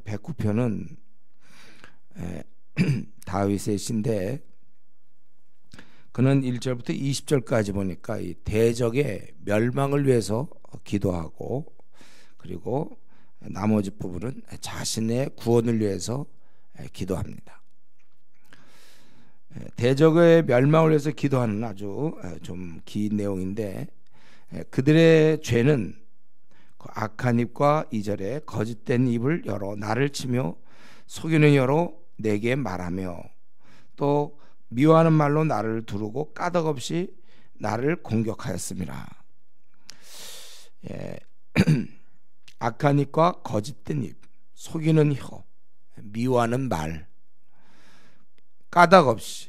109편은 다윗의 시인데 그는 1절부터 20절까지 보니까 이 대적의 멸망을 위해서 기도하고, 그리고 나머지 부분은 자신의 구원을 위해서 기도합니다. 대적의 멸망을 위해서 기도하는 아주 좀 긴 내용인데, 그들의 죄는 악한 입과 2절에 거짓된 입을 열어 나를 치며 속이는 혀로 내게 말하며 또 미워하는 말로 나를 두르고 까닭없이 나를 공격하였습니다. 악한 입과 거짓된 입, 속이는 혀, 미워하는 말, 까닭없이,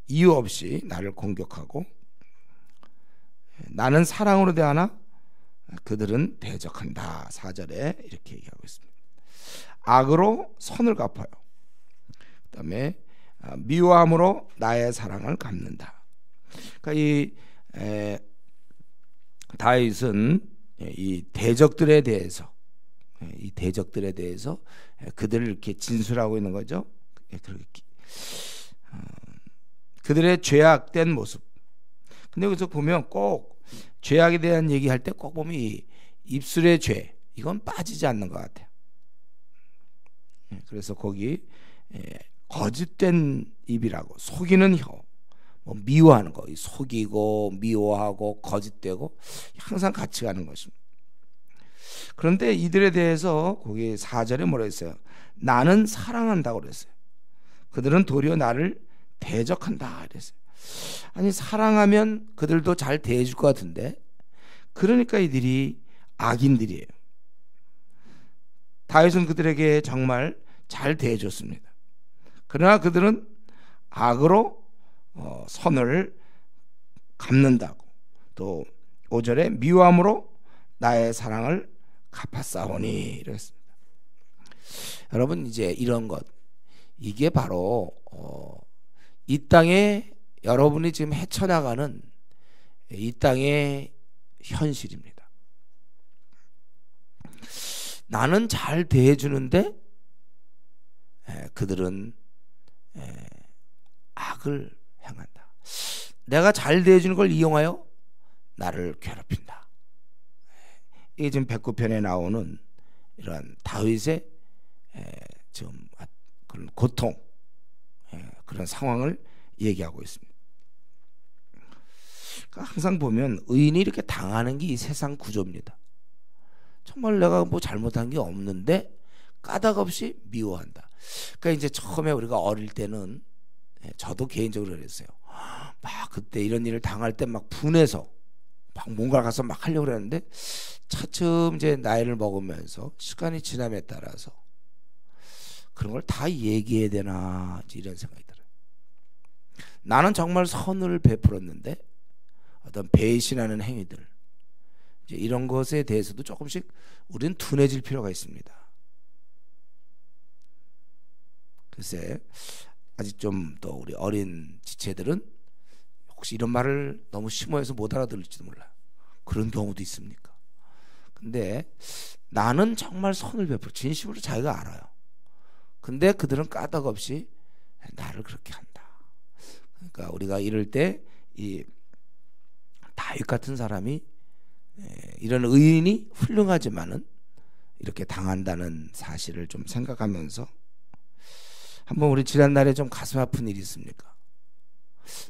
이유 없이 나를 공격하고, 나는 사랑으로 대하나 그들은 대적한다. 4절에 이렇게 얘기하고 있습니다. 악으로 선을 갚아요. 그 다음에 미워함으로 나의 사랑을 갚는다. 그러니까 다윗은 이 대적들에 대해서 그들을 이렇게 진술하고 있는 거죠. 그들의 죄악된 모습. 근데 여기서 보면 꼭 죄악에 대한 얘기할 때 꼭 보면 이 입술의 죄, 이건 빠지지 않는 것 같아요. 그래서 거기 거짓된 입이라고, 속이는 혀, 뭐 미워하는 거, 속이고 미워하고 거짓되고 항상 같이 가는 것입니다. 그런데 이들에 대해서 거기 4절에 뭐라 했어요? 나는 사랑한다고 그랬어요. 그들은 도리어 나를 대적한다 그랬어요. 아니, 사랑하면 그들도 잘 대해줄 것 같은데, 그러니까 이들이 악인들이에요. 다윗은 그들에게 정말 잘 대해줬습니다. 그러나 그들은 악으로 선을 갚는다고, 또 5절에 미워함으로 나의 사랑을 갚았사오니 이랬습니다. 여러분, 이제 이런 것, 이게 바로 이 땅에 여러분이 지금 헤쳐나가는 이 땅의 현실입니다. 나는 잘 대해주는데 그들은 악을 행한다. 내가 잘 대해주는 걸 이용하여 나를 괴롭힌다. 이게 지금 109편에 나오는 이런 다윗의 지금 그런 고통, 그런 상황을 얘기하고 있습니다. 그러니까 항상 보면 의인이 이렇게 당하는 게 이 세상 구조입니다. 정말 내가 뭐 잘못한 게 없는데 까닭없이 미워한다. 그러니까 이제 처음에 우리가 어릴 때는, 저도 개인적으로 그랬어요. 막 그때 이런 일을 당할 때 막 분해서 막 뭔가 가서 막 하려고 그랬는데, 차츰 이제 나이를 먹으면서 시간이 지남에 따라서 그런 걸 다 얘기해야 되나 이런 생각이 들어요. 나는 정말 선을 베풀었는데 어떤 배신하는 행위들, 이제 이런 것에 대해서도 조금씩 우리는 둔해질 필요가 있습니다. 글쎄, 아직 좀 더 우리 어린 지체들은 혹시 이런 말을 너무 심오해서 못 알아들을지도 몰라요. 그런 경우도 있습니까? 근데 나는 정말 선을 베풀어, 진심으로 자기가 알아요. 근데 그들은 까닭없이 나를 그렇게 한다. 그러니까 우리가 이럴 때 이 다윗 같은 사람이, 이런 의인이 훌륭하지만은 이렇게 당한다는 사실을 좀 생각하면서, 한번 우리 지난날에 좀 가슴 아픈 일이 있습니까?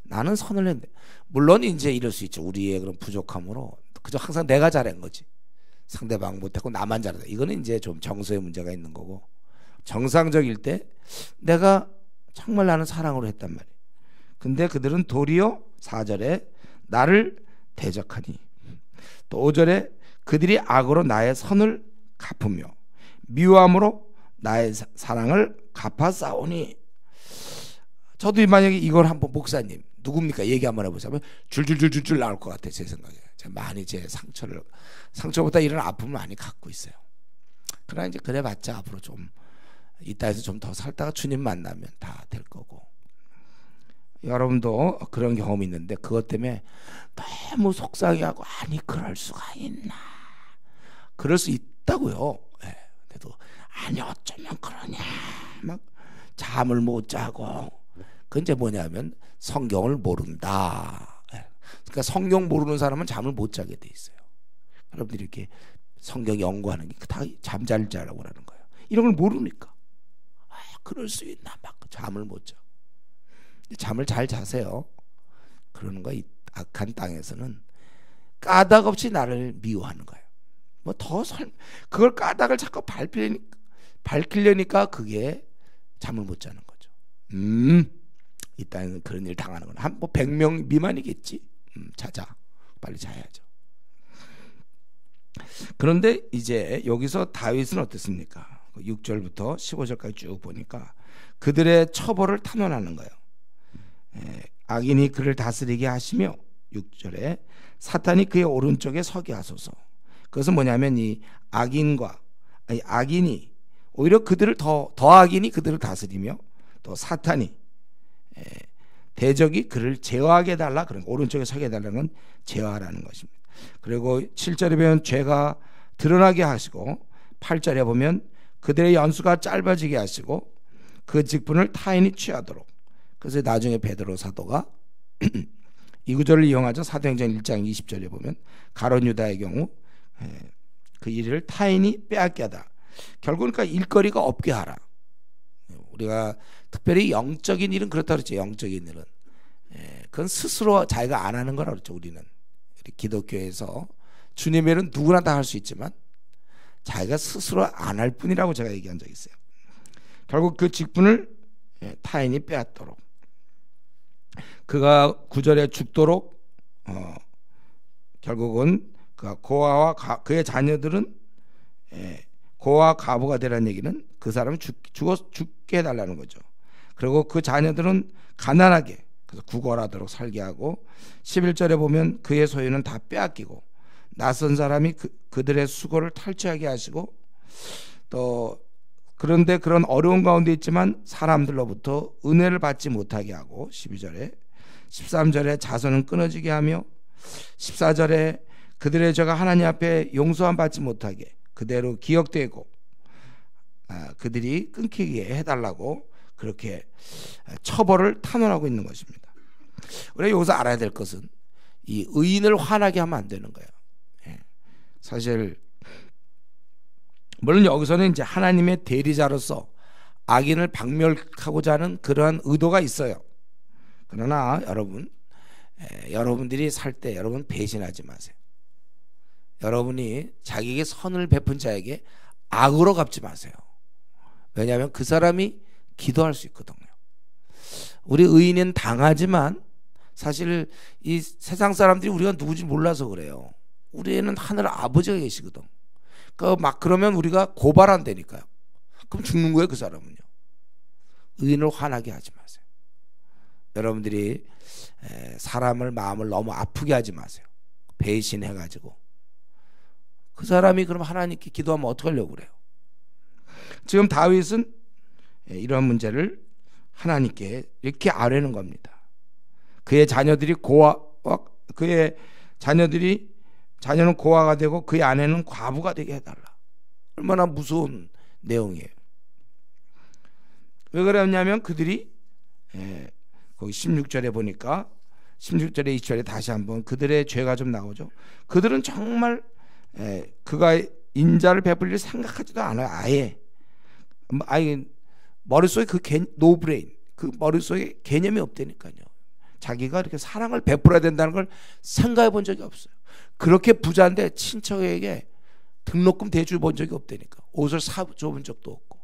나는 선을 했는데, 물론 이제 이럴 수 있죠. 우리의 그런 부족함으로 그저 항상 내가 잘한 거지, 상대방 못했고 나만 잘했다. 이거는 이제 좀 정서의 문제가 있는 거고, 정상적일 때 내가 정말 나는 사랑으로 했단 말이에요. 근데 그들은 도리어 4절에 나를 대적하니, 또 5절에 그들이 악으로 나의 선을 갚으며 미워함으로 나의 사랑을 갚아 싸우니. 저도 만약에 이걸 한번, 목사님 누굽니까 얘기 한번 해보자면 줄줄줄줄줄 나올 것 같아요. 제 생각에 제가 많이 제 상처보다 이런 아픔을 많이 갖고 있어요. 그러나 이제 그래봤자 앞으로 좀 이 땅에서 좀 더 살다가 주님 만나면 다 될 거고, 여러분도 그런 경험이 있는데 그것 때문에 너무 속상해하고, 아니 그럴 수가 있나, 그럴 수 있다고요. 그래도 아니 어쩌면 그러냐 막 잠을 못 자고. 그 이제 뭐냐면 성경을 모른다. 그러니까 성경 모르는 사람은 잠을 못 자게 돼 있어요. 여러분들이 이렇게 성경 연구하는 게 다 잠잘 자라고 하는 거예요. 이런 걸 모르니까 그럴 수 있나 막 잠을 못 자. 잠을 잘 자세요. 그러는 거 이 악한 땅에서는 까닭 없이 나를 미워하는 거예요. 뭐 더 그걸 까닭을 자꾸 밝히려니까 그게 잠을 못 자는 거죠. 이 땅에는 그런 일 당하는 건 한 뭐 100명 미만이겠지. 자자 빨리 자야죠. 그런데 이제 여기서 다윗은 어땠습니까? 6절부터 15절까지 쭉 보니까 그들의 처벌을 탄원하는 거예요. 악인이 그를 다스리게 하시며 6절에 사탄이 그의 오른쪽에 서게 하소서. 그것은 뭐냐면 이 악인이 오히려 그들을 더 악인이 그들을 다스리며 또 사탄이 대적이 그를 제어하게 해달라. 그런 오른쪽에 서게 해달라는 건 제어하라는 것입니다. 그리고 7절에 보면 죄가 드러나게 하시고 8절에 보면 그들의 연수가 짧아지게 하시고 그 직분을 타인이 취하도록. 그래서 나중에 베드로 사도가 이 구절을 이용하죠. 사도행전 1장 20절에 보면 가룟 유다의 경우 그 일을 타인이 빼앗게 하다. 결국은 그러니까 일거리가 없게 하라. 우리가 특별히 영적인 일은 그렇다 그랬죠. 영적인 일은 그건 스스로 자기가 안 하는 거라 그랬죠. 우리는 기독교에서 주님의 일은 누구나 다 할 수 있지만 자기가 스스로 안 할 뿐이라고 제가 얘기한 적이 있어요. 결국 그 직분을 타인이 빼앗도록 그가 9절에 죽도록 결국은 고아와 그의 자녀들은 고아 과부가 되라는 얘기는 그 사람이 죽게 해달라는 거죠. 그리고 그 자녀들은 가난하게 그래서 구걸하도록 살게 하고 11절에 보면 그의 소유는 다 빼앗기고 낯선 사람이 그들의 수고를 탈취하게 하시고 또 그런데 그런 어려운 가운데 있지만 사람들로부터 은혜를 받지 못하게 하고 12절에 13절에 자손은 끊어지게 하며 14절에 그들의 죄가 하나님 앞에 용서함 받지 못하게 그대로 기억되고 그들이 끊기게 해달라고 그렇게 처벌을 탄원하고 있는 것입니다. 우리가 여기서 알아야 될 것은 이 의인을 화나게 하면 안 되는 거예요. 사실 물론 여기서는 이제 하나님의 대리자로서 악인을 박멸하고자 하는 그러한 의도가 있어요. 그러나 여러분들이 살 때 여러분 배신하지 마세요. 여러분이 자기에게 선을 베푼 자에게 악으로 갚지 마세요. 왜냐하면 그 사람이 기도할 수 있거든요. 우리 의인은 당하지만 사실 이 세상 사람들이 우리가 누구지 몰라서 그래요. 우리에는 하늘 아버지가 계시거든. 그러면 우리가 고발한다니까요. 그럼 죽는 거예요, 그 사람은요. 의인을 화나게 하지 마세요. 여러분들이 사람을 마음을 너무 아프게 하지 마세요. 배신해가지고 그 사람이 그럼 하나님께 기도하면 어떡하려고 그래요. 지금 다윗은 이런 문제를 하나님께 이렇게 아뢰는 겁니다. 그의 자녀들이 자녀는 고아가 되고 그의 아내는 과부가 되게 해달라. 얼마나 무서운 내용이에요. 왜 그러냐면 그들이 거기 16절에 보니까 16절에 20절에 다시 한번 그들의 죄가 좀 나오죠. 그들은 정말 그가 인자를 베풀 일 생각하지도 않아요. 아예 머릿속에 노브레인 그 머릿속에 개념이 없다니까요. 자기가 이렇게 사랑을 베풀어야 된다는 걸 생각해 본 적이 없어요. 그렇게 부자인데 친척에게 등록금 대줄 본 적이 없다니까. 옷을 사줘본 적도 없고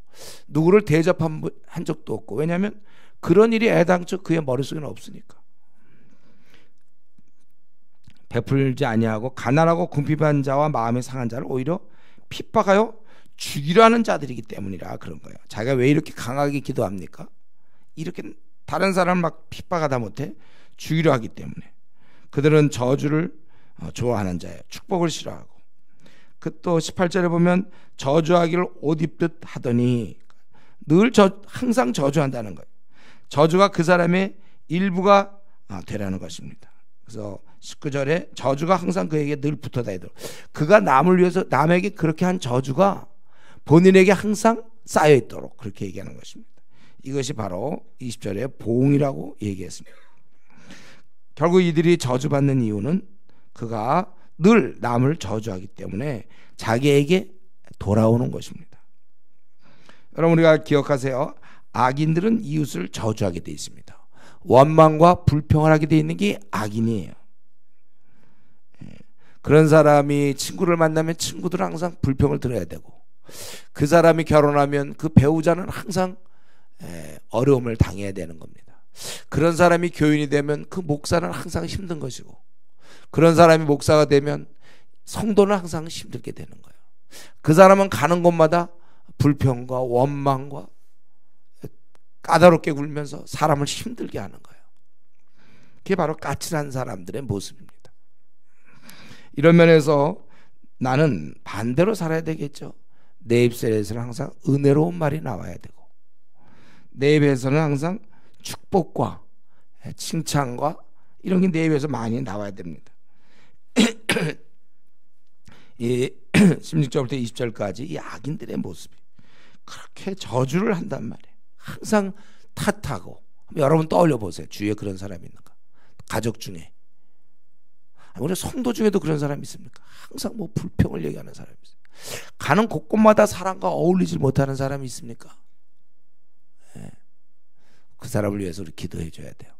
누구를 대접한 적도 없고. 왜냐하면 그런 일이 애당초 그의 머릿속에는 없으니까. 베풀지 아니하고 가난하고 궁핍한 자와 마음이 상한 자를 오히려 핍박하여 죽이려 하는 자들이기 때문이라 그런 거예요. 자기가 왜 이렇게 강하게 기도합니까? 이렇게 다른 사람을 막 핍박하다 못해 죽이려 하기 때문에. 그들은 저주를 좋아하는 자예요. 축복을 싫어하고. 그 또 18절에 보면 저주하기를 옷 입듯 하더니 늘 항상 저주한다는 거예요. 저주가 그 사람의 일부가 되라는 것입니다. 그래서 19절에 저주가 항상 그에게 늘 붙어 다니도록. 그가 남을 위해서 남에게 그렇게 한 저주가 본인에게 항상 쌓여 있도록 그렇게 얘기하는 것입니다. 이것이 바로 20절의 보응이라고 얘기했습니다. 결국 이들이 저주받는 이유는 그가 늘 남을 저주하기 때문에 자기에게 돌아오는 것입니다. 여러분, 우리가 기억하세요. 악인들은 이웃을 저주하게 되어 있습니다. 원망과 불평을 하게 되어 있는 게 악인이에요. 그런 사람이 친구를 만나면 친구들은 항상 불평을 들어야 되고, 그 사람이 결혼하면 그 배우자는 항상 어려움을 당해야 되는 겁니다. 그런 사람이 교인이 되면 그 목사는 항상 힘든 것이고, 그런 사람이 목사가 되면 성도는 항상 힘들게 되는 거예요. 그 사람은 가는 곳마다 불평과 원망과 까다롭게 굴면서 사람을 힘들게 하는 거예요. 그게 바로 까칠한 사람들의 모습입니다. 이런 면에서 나는 반대로 살아야 되겠죠. 내 입술에서는 항상 은혜로운 말이 나와야 되고, 내 입에서는 항상 축복과 칭찬과 이런 게 내 입에서 많이 나와야 됩니다. 이 16절부터 20절까지 이 악인들의 모습이 그렇게 저주를 한단 말이에요. 항상 탓하고. 여러분 떠올려 보세요. 주위에 그런 사람이 있는가? 가족 중에, 우리 성도 중에도 그런 사람이 있습니까? 항상 뭐 불평을 얘기하는 사람이 있어요. 가는 곳곳마다 사람과 어울리지 못하는 사람이 있습니까? 그 사람을 위해서 우리 기도해 줘야 돼요.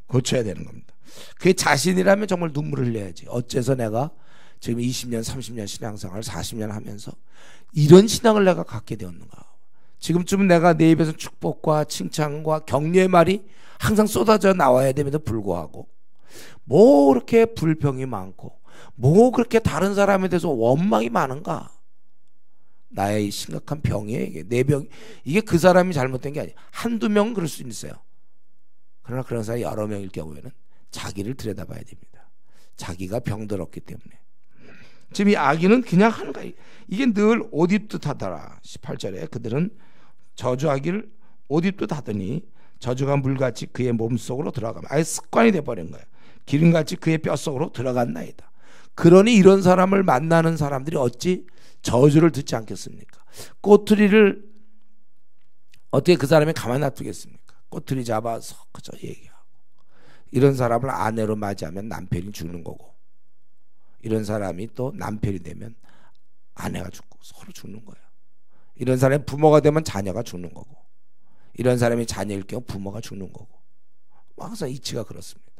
고쳐야 되는 겁니다. 그게 자신이라면 정말 눈물을 흘려야지. 어째서 내가 지금 20년 30년 신앙생활 40년 하면서 이런 신앙을 내가 갖게 되었는가. 지금쯤은 내가 내 입에서 축복과 칭찬과 격려의 말이 항상 쏟아져 나와야 됨에도 불구하고 뭐 그렇게 불평이 많고 뭐 그렇게 다른 사람에 대해서 원망이 많은가. 나의 심각한 병이에요. 이게 내 병, 이게 그 사람이 잘못된 게 아니에요. 한두 명 그럴 수 있어요. 그러나 그런 사람이 여러 명일 경우에는 자기를 들여다봐야 됩니다. 자기가 병들었기 때문에. 지금 이 악인은 그냥 하는 거예요. 이게 늘 옷 입듯 하더라. 18절에 그들은 저주하기를 옷 입듯 하더니 저주가 물같이 그의 몸속으로 들어가면 아예 습관이 돼버린 거예요. 기름같이 그의 뼛속으로 들어갔나이다. 그러니 이런 사람을 만나는 사람들이 어찌 저주를 듣지 않겠습니까? 꼬투리를 어떻게 그 사람이 가만히 놔두겠습니까? 꼬투리 잡아서 그저 얘기하고. 이런 사람을 아내로 맞이하면 남편이 죽는 거고, 이런 사람이 또 남편이 되면 아내가 죽고 서로 죽는 거예요. 이런 사람이 부모가 되면 자녀가 죽는 거고, 이런 사람이 자녀일 경우 부모가 죽는 거고, 항상 이치가 그렇습니다.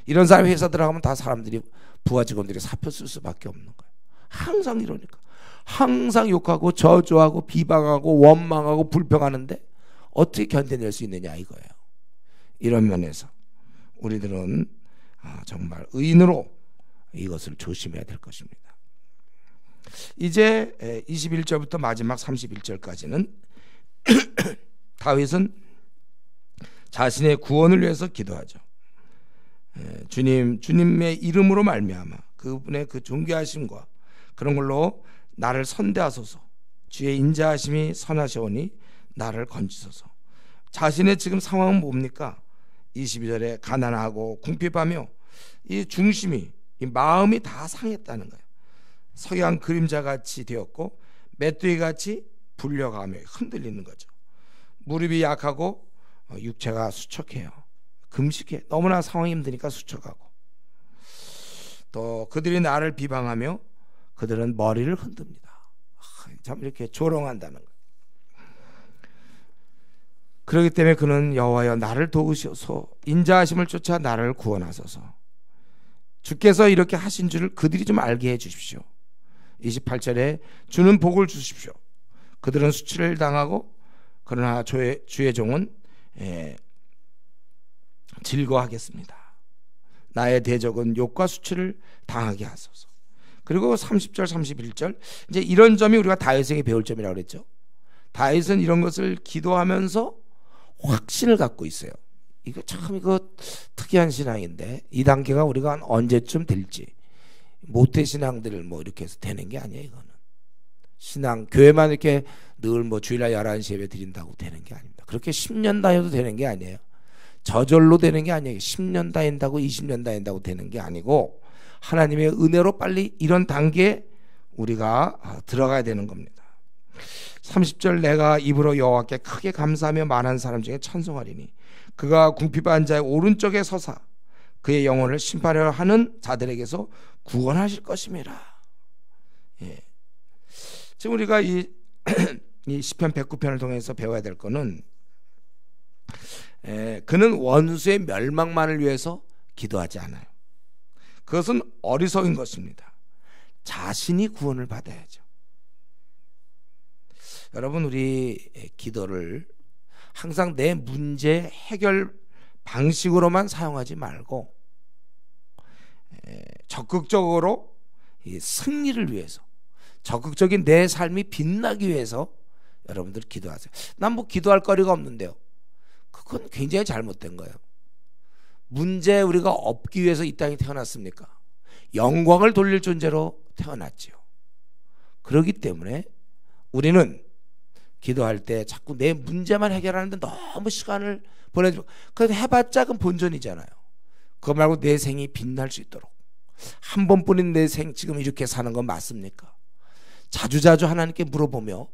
이런 사람이 회사 들어가면 다 사람들이, 부하 직원들이 사표 쓸 수밖에 없는 거예요. 항상 이러니까 항상 욕하고 저주하고 비방하고 원망하고 불평하는데 어떻게 견뎌낼 수 있느냐 이거예요. 이런 면에서 우리들은 정말 의인으로 이것을 조심해야 될 것입니다. 이제 21절부터 마지막 31절까지는 다윗은 자신의 구원을 위해서 기도하죠. 주님의 이름으로 말미암아 그분의 그 존귀하심과 그런 걸로 나를 선대하소서. 주의 인자하심이 선하시오니 나를 건지소서. 자신의 지금 상황은 뭡니까? 22절에 가난하고 궁핍하며 이 중심이, 이 마음이 다 상했다는 거예요. 석양 그림자같이 되었고 메뚜기같이 불려가며 흔들리는 거죠. 무릎이 약하고 육체가 수척해요. 금식해. 너무나 상황이 힘드니까 수척하고. 또 그들이 나를 비방하며 그들은 머리를 흔듭니다. 참 이렇게 조롱한다는 거예요. 그렇기 때문에 그는 여호와여 나를 도우시어서 인자하심을 쫓아 나를 구원하소서. 주께서 이렇게 하신 줄을 그들이 좀 알게 해 주십시오. 28절에 주는 복을 주십시오. 그들은 수치를 당하고 그러나 주의 종은 즐거워하겠습니다. 나의 대적은 욕과 수치를 당하게 하소서. 그리고 30절 31절 이제 이런 점이 우리가 다윗에게 배울 점이라고 그랬죠. 다윗은 이런 것을 기도하면서 확신을 갖고 있어요. 이거 참 특이한 신앙인데 이 단계가 우리가 언제쯤 될지. 모태 신앙들을 뭐 이렇게 해서 되는 게 아니에요. 이거는 신앙 교회만 이렇게 늘 뭐 주일날 11시 예배 드린다고 되는 게 아닙니다. 그렇게 10년 다녀도 되는 게 아니에요. 저절로 되는 게 아니에요. 10년 다닌다고 20년 다닌다고 되는 게 아니고 하나님의 은혜로 빨리 이런 단계에 우리가 들어가야 되는 겁니다. 30절 내가 입으로 여호와께 크게 감사하며 많은 사람 중에 찬송하리니 그가 궁핍한 자의 오른쪽에 서사 그의 영혼을 심판하려 하는 자들에게서 구원하실 것임이라. 예. 지금 우리가 이 시편 109편을 통해서 배워야 될 거는 그는 원수의 멸망만을 위해서 기도하지 않아요. 그것은 어리석은 것입니다. 자신이 구원을 받아야죠. 여러분, 우리 기도를 항상 내 문제 해결 방식으로만 사용하지 말고 적극적으로 이 승리를 위해서, 적극적인 내 삶이 빛나기 위해서 여러분들 기도하세요. 난 뭐 기도할 거리가 없는데요. 그건 굉장히 잘못된 거예요. 문제 우리가 없기 위해서 이 땅에 태어났습니까? 영광을 돌릴 존재로 태어났지요. 그렇기 때문에 우리는 기도할 때 자꾸 내 문제만 해결하는데 너무 시간을 보내주고, 그래도 해봤자 그건 본전이잖아요. 그거 말고 내 생이 빛날 수 있도록, 한 번뿐인 내 생 지금 이렇게 사는 건 맞습니까? 자주자주 하나님께 물어보며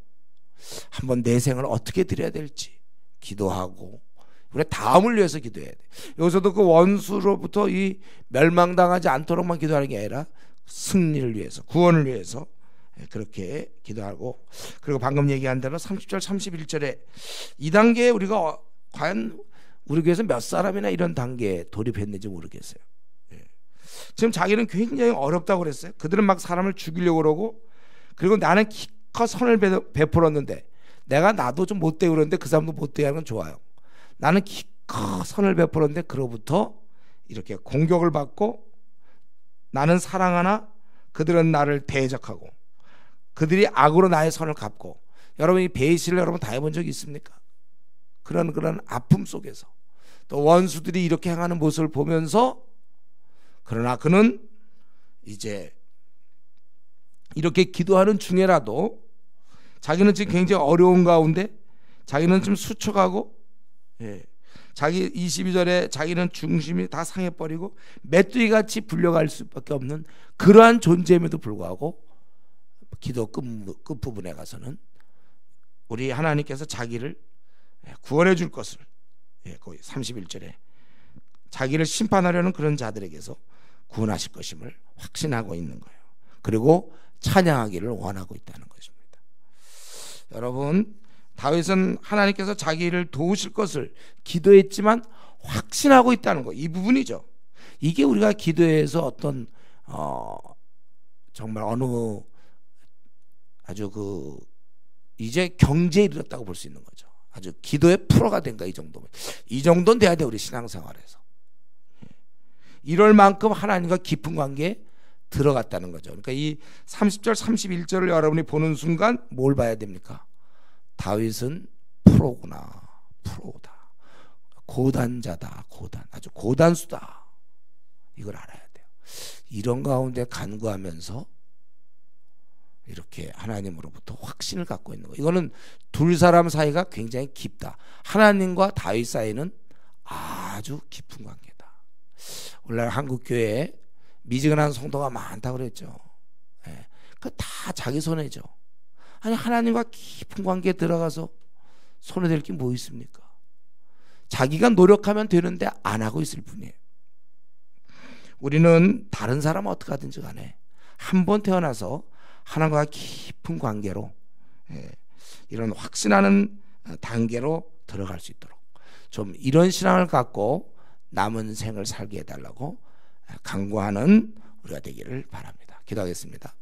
한번 내 생을 어떻게 드려야 될지 기도하고, 우리 다음을 위해서 기도해야 돼. 여기서도 그 원수로부터 이 멸망당하지 않도록만 기도하는 게 아니라 승리를 위해서, 구원을 위해서 그렇게 기도하고, 그리고 방금 얘기한 대로 30절 31절에 이 단계에 우리가 과연 우리 교회에서 몇 사람이나 이런 단계에 돌입했는지 모르겠어요. 지금 자기는 굉장히 어렵다고 그랬어요. 그들은 막 사람을 죽이려고 그러고, 그리고 나는 기껏 선을 베풀었는데, 내가 나도 좀 못되고 그러는데 그 사람도 못되게 하는 건 좋아요. 나는 기껏 선을 베풀었는데 그로부터 이렇게 공격을 받고, 나는 사랑하나 그들은 나를 대적하고, 그들이 악으로 나의 선을 갚고. 여러분, 이 배신을 여러분 다 해본 적이 있습니까? 그런 아픔 속에서 또 원수들이 이렇게 행하는 모습을 보면서, 그러나 그는 이제 이렇게 기도하는 중에라도 자기는 지금 굉장히 어려운 가운데 자기는 좀 수척하고, 자기 22절에 자기는 중심이 다 상해버리고 메뚜기같이 불려갈 수밖에 없는 그러한 존재임에도 불구하고 기도 끝부분에 가서는 우리 하나님께서 자기를 구원해 줄 것을, 거기 31절에 자기를 심판하려는 그런 자들에게서 구원하실 것임을 확신하고 있는 거예요. 그리고 찬양하기를 원하고 있다는 것입니다. 여러분, 다윗은 하나님께서 자기를 도우실 것을 기도했지만 확신하고 있다는 거, 이 부분이죠. 이게 우리가 기도에서 어떤 정말 어느 아주 이제 경제에 이르렀다고 볼 수 있는 거죠. 아주 기도의 프로가 된 거야. 이 정도면, 이 정도는 돼야 돼, 우리 신앙생활에서. 이럴 만큼 하나님과 깊은 관계에 들어갔다는 거죠. 그러니까 이 30절 31절을 여러분이 보는 순간 뭘 봐야 됩니까? 다윗은 프로구나, 프로다, 고단자다, 고단, 아주 고단수다, 이걸 알아야 돼요. 이런 가운데 간구하면서 이렇게 하나님으로부터 확신을 갖고 있는 거예요. 이거는 둘 사람 사이가 굉장히 깊다. 하나님과 다윗 사이는 아주 깊은 관계다. 오늘날 한국 교회에 미지근한 성도가 많다고 그랬죠. 그 다 자기 손해죠. 아니, 하나님과 깊은 관계에 들어가서 손해될 게 뭐 있습니까? 자기가 노력하면 되는데 안 하고 있을 뿐이에요. 우리는 다른 사람 어떻게 하든지 간에 한 번 태어나서 하나님과 깊은 관계로, 이런 확신하는 단계로 들어갈 수 있도록 좀 이런 신앙을 갖고 남은 생을 살게 해달라고 간구하는 우리가 되기를 바랍니다. 기도하겠습니다.